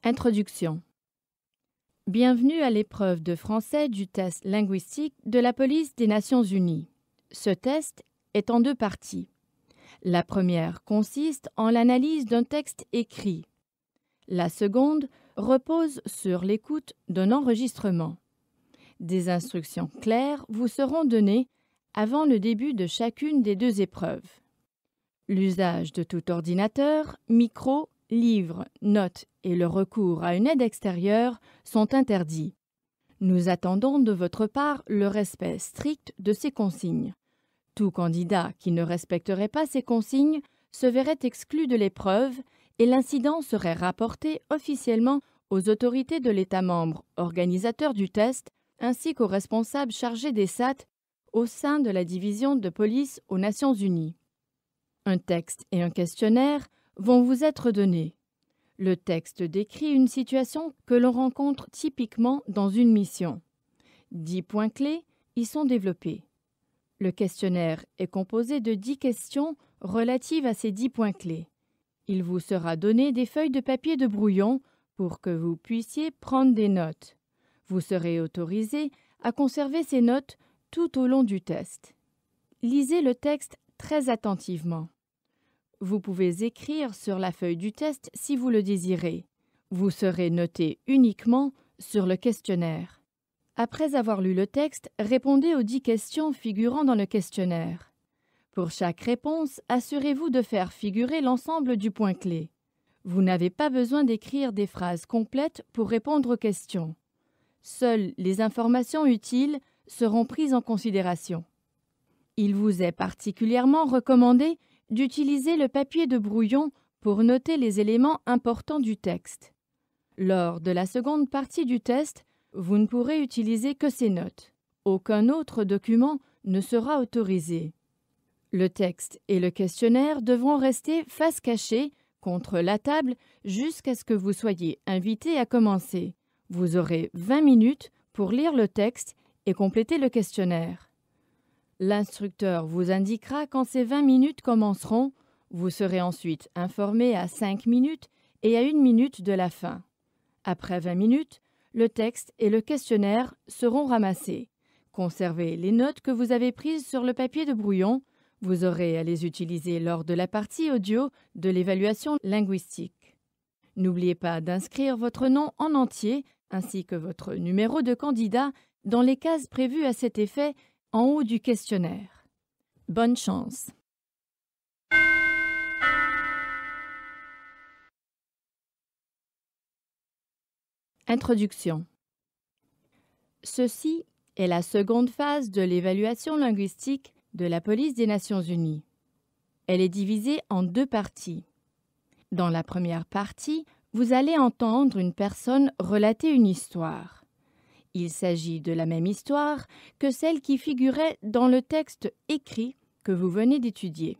Introduction. Bienvenue à l'épreuve de français du test linguistique de la police des Nations Unies. Ce test est en deux parties. La première consiste en l'analyse d'un texte écrit. La seconde repose sur l'écoute d'un enregistrement. Des instructions claires vous seront données avant le début de chacune des deux épreuves. L'usage de tout ordinateur, micro, livre, notes et le recours à une aide extérieure sont interdits. Nous attendons de votre part le respect strict de ces consignes. Tout candidat qui ne respecterait pas ces consignes se verrait exclu de l'épreuve et l'incident serait rapporté officiellement aux autorités de l'État membre organisateur du test ainsi qu'aux responsables chargés des SAT au sein de la division de police aux Nations Unies. Un texte et un questionnaire vont vous être donnés. Le texte décrit une situation que l'on rencontre typiquement dans une mission. 10 points clés y sont développés. Le questionnaire est composé de 10 questions relatives à ces 10 points clés. Il vous sera donné des feuilles de papier de brouillon pour que vous puissiez prendre des notes. Vous serez autorisé à conserver ces notes tout au long du test. Lisez le texte très attentivement. Vous pouvez écrire sur la feuille du test si vous le désirez. Vous serez noté uniquement sur le questionnaire. Après avoir lu le texte, répondez aux 10 questions figurant dans le questionnaire. Pour chaque réponse, assurez-vous de faire figurer l'ensemble du point clé. Vous n'avez pas besoin d'écrire des phrases complètes pour répondre aux questions. Seules les informations utiles seront prises en considération. Il vous est particulièrement recommandé d'utiliser le papier de brouillon pour noter les éléments importants du texte. Lors de la seconde partie du test, vous ne pourrez utiliser que ces notes. Aucun autre document ne sera autorisé. Le texte et le questionnaire devront rester face cachée contre la table jusqu'à ce que vous soyez invité à commencer. Vous aurez 20 minutes pour lire le texte et compléter le questionnaire. L'instructeur vous indiquera quand ces 20 minutes commenceront. Vous serez ensuite informé à 5 minutes et à 1 minute de la fin. Après 20 minutes, le texte et le questionnaire seront ramassés. Conservez les notes que vous avez prises sur le papier de brouillon. Vous aurez à les utiliser lors de la partie audio de l'évaluation linguistique. N'oubliez pas d'inscrire votre nom en entier ainsi que votre numéro de candidat dans les cases prévues à cet effet en haut du questionnaire. Bonne chance! Introduction. Ceci est la seconde phase de l'évaluation linguistique de la police des Nations Unies. Elle est divisée en deux parties. Dans la première partie, vous allez entendre une personne relater une histoire. Il s'agit de la même histoire que celle qui figurait dans le texte écrit que vous venez d'étudier.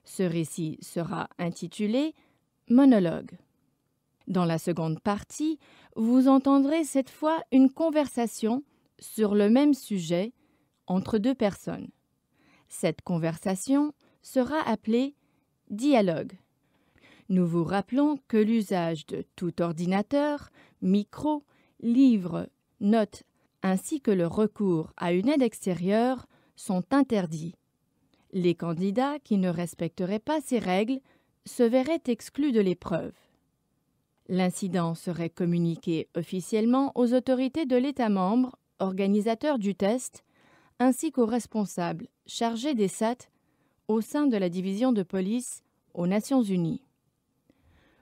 Ce récit sera intitulé « Monologue ». Dans la seconde partie, vous entendrez cette fois une conversation sur le même sujet entre deux personnes. Cette conversation sera appelée « dialogue ». Nous vous rappelons que l'usage de tout ordinateur, micro, livre, notes ainsi que le recours à une aide extérieure sont interdits. Les candidats qui ne respecteraient pas ces règles se verraient exclus de l'épreuve. L'incident serait communiqué officiellement aux autorités de l'État membre organisateur du test ainsi qu'aux responsables chargés des SAT au sein de la division de police aux Nations Unies.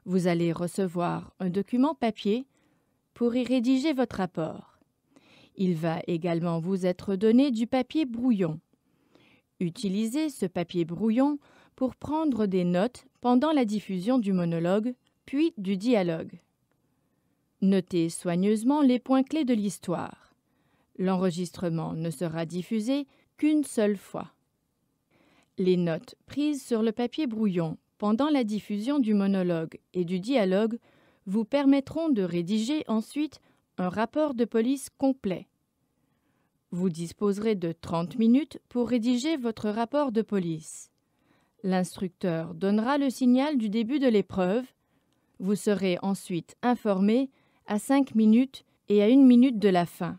Vous allez recevoir un document papier pour y rédiger votre rapport. Il va également vous être donné du papier brouillon. Utilisez ce papier brouillon pour prendre des notes pendant la diffusion du monologue, puis du dialogue. Notez soigneusement les points clés de l'histoire. L'enregistrement ne sera diffusé qu'une seule fois. Les notes prises sur le papier brouillon pendant la diffusion du monologue et du dialogue vous permettront de rédiger ensuite un rapport de police complet. Vous disposerez de 30 minutes pour rédiger votre rapport de police. L'instructeur donnera le signal du début de l'épreuve. Vous serez ensuite informé à 5 minutes et à 1 minute de la fin.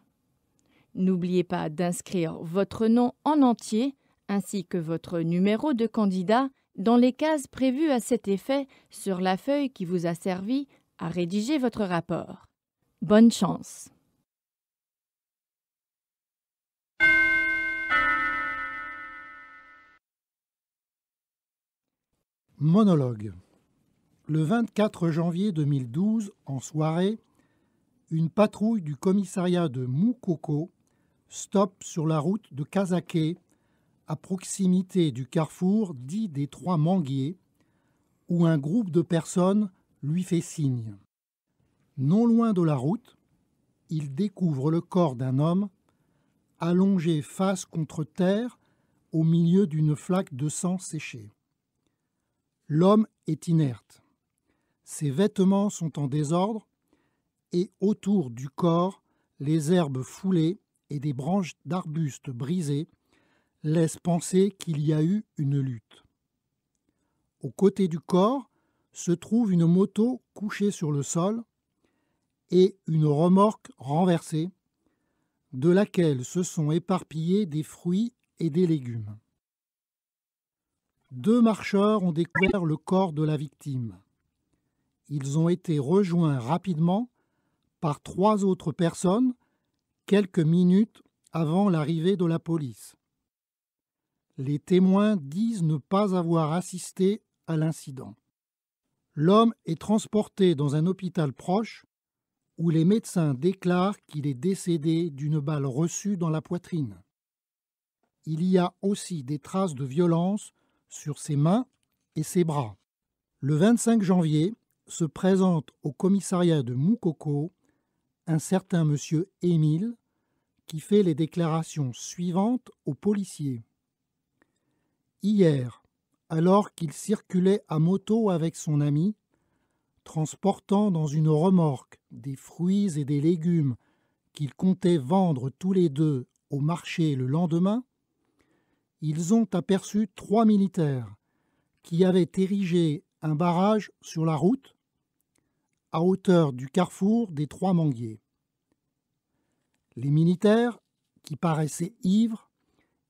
N'oubliez pas d'inscrire votre nom en entier ainsi que votre numéro de candidat dans les cases prévues à cet effet sur la feuille qui vous a servi à rédiger votre rapport. Bonne chance! Monologue. Le 24 janvier 2012, en soirée, une patrouille du commissariat de Moukoko stoppe sur la route de Kasake, à proximité du carrefour dit des Trois Manguiers, où un groupe de personnes lui fait signe. Non loin de la route, il découvre le corps d'un homme allongé face contre terre au milieu d'une flaque de sang séché. L'homme est inerte. Ses vêtements sont en désordre et autour du corps, les herbes foulées et des branches d'arbustes brisées laissent penser qu'il y a eu une lutte. Aux côtés du corps se trouve une moto couchée sur le sol et une remorque renversée, de laquelle se sont éparpillés des fruits et des légumes. 2 marcheurs ont découvert le corps de la victime. Ils ont été rejoints rapidement par 3 autres personnes quelques minutes avant l'arrivée de la police. Les témoins disent ne pas avoir assisté à l'incident. L'homme est transporté dans un hôpital proche où les médecins déclarent qu'il est décédé d'une balle reçue dans la poitrine. Il y a aussi des traces de violence sur ses mains et ses bras. Le 25 janvier se présente au commissariat de Moukoko un certain monsieur Émile qui fait les déclarations suivantes aux policiers. Hier, alors qu'il circulait à moto avec son ami, transportant dans une remorque des fruits et des légumes qu'ils comptaient vendre tous les deux au marché le lendemain, ils ont aperçu 3 militaires qui avaient érigé un barrage sur la route à hauteur du carrefour des Trois Manguiers. Les militaires, qui paraissaient ivres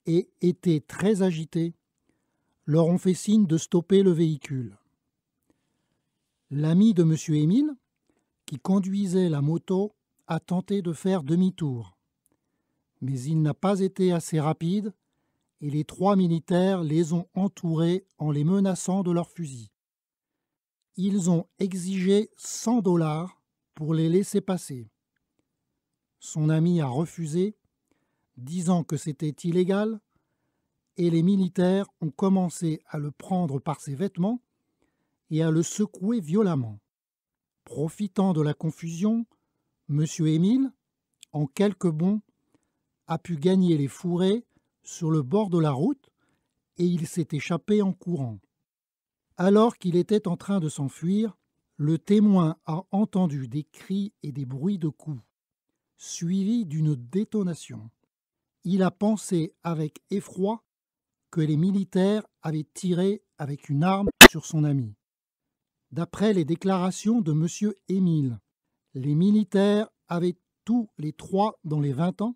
et étaient très agités, leur ont fait signe de stopper le véhicule. L'ami de M. Émile, qui conduisait la moto, a tenté de faire demi-tour. Mais il n'a pas été assez rapide et les 3 militaires les ont entourés en les menaçant de leurs fusils. Ils ont exigé 100 $ pour les laisser passer. Son ami a refusé, disant que c'était illégal, et les militaires ont commencé à le prendre par ses vêtements et à le secouer violemment. Profitant de la confusion, M. Émile, en quelques bonds, a pu gagner les fourrés sur le bord de la route et il s'est échappé en courant. Alors qu'il était en train de s'enfuir, le témoin a entendu des cris et des bruits de coups, suivis d'une détonation. Il a pensé avec effroi que les militaires avaient tiré avec une arme sur son ami. D'après les déclarations de M. Émile, les militaires avaient tous les 3 dans les 20 ans.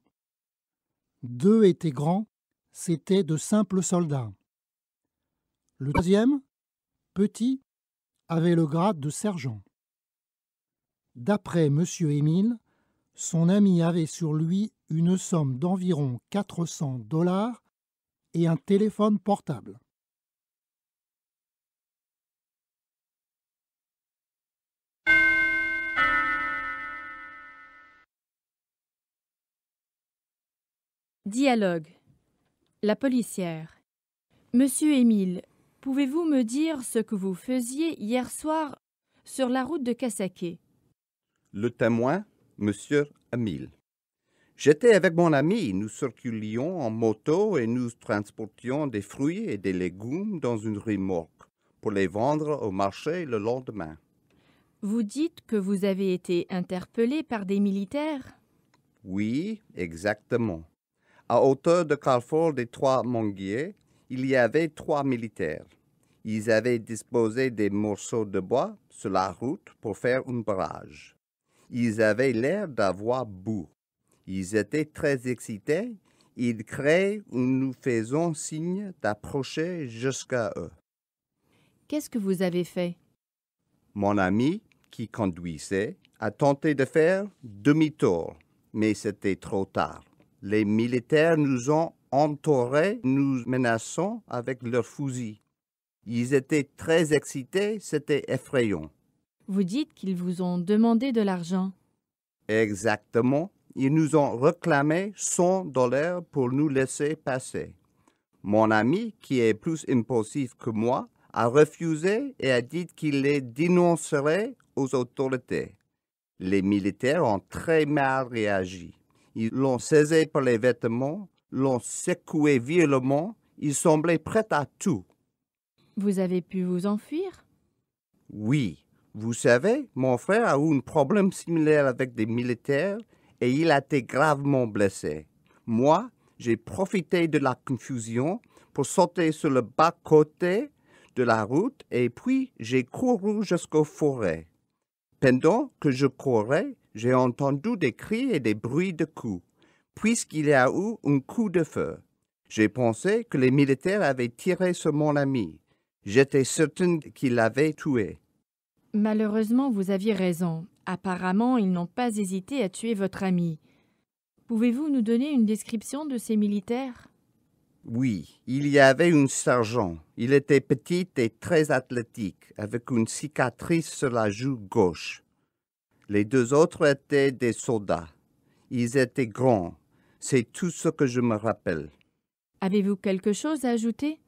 2 étaient grands, c'étaient de simples soldats. Le 3e, petit, avait le grade de sergent. D'après M. Émile, son ami avait sur lui une somme d'environ 400 $ et un téléphone portable. Dialogue. La policière. Monsieur Émile, pouvez-vous me dire ce que vous faisiez hier soir sur la route de Kasake? Le témoin, Monsieur Émile. J'étais avec mon ami, nous circulions en moto et nous transportions des fruits et des légumes dans une remorque pour les vendre au marché le lendemain. Vous dites que vous avez été interpellé par des militaires? Oui, exactement. À hauteur de carrefour des Trois Manguiers, il y avait 3 militaires. Ils avaient disposé des morceaux de bois sur la route pour faire un barrage. Ils avaient l'air d'avoir bu. Ils étaient très excités. Ils criaient en nous faisant signe d'approcher jusqu'à eux. Qu'est-ce que vous avez fait? Mon ami, qui conduisait, a tenté de faire demi-tour, mais c'était trop tard. Les militaires nous ont entourés, nous menaçant avec leurs fusils. Ils étaient très excités, c'était effrayant. Vous dites qu'ils vous ont demandé de l'argent. Exactement. Ils nous ont réclamé $100 pour nous laisser passer. Mon ami, qui est plus impulsif que moi, a refusé et a dit qu'il les dénoncerait aux autorités. Les militaires ont très mal réagi. Ils l'ont saisi par les vêtements, l'ont secoué violemment. Ils semblaient prêts à tout. Vous avez pu vous enfuir? Oui, vous savez, mon frère a eu un problème similaire avec des militaires et il a été gravement blessé. Moi, j'ai profité de la confusion pour sauter sur le bas-côté de la route et puis j'ai couru jusqu'aux forêts. Pendant que je courais, j'ai entendu des cris et des bruits de coups, puisqu'il y a eu un coup de feu. J'ai pensé que les militaires avaient tiré sur mon ami. J'étais certain qu'ils l'avaient tué. Malheureusement, vous aviez raison. Apparemment, ils n'ont pas hésité à tuer votre ami. Pouvez-vous nous donner une description de ces militaires? Oui, il y avait un sergent. Il était petit et très athlétique, avec une cicatrice sur la joue gauche. Les deux autres étaient des soldats. Ils étaient grands. C'est tout ce que je me rappelle. Avez-vous quelque chose à ajouter?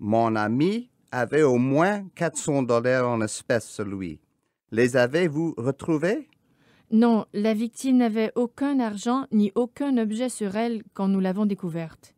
Mon ami avait au moins $400 en espèces sur lui. Les avez-vous retrouvés? Non, la victime n'avait aucun argent ni aucun objet sur elle quand nous l'avons découverte.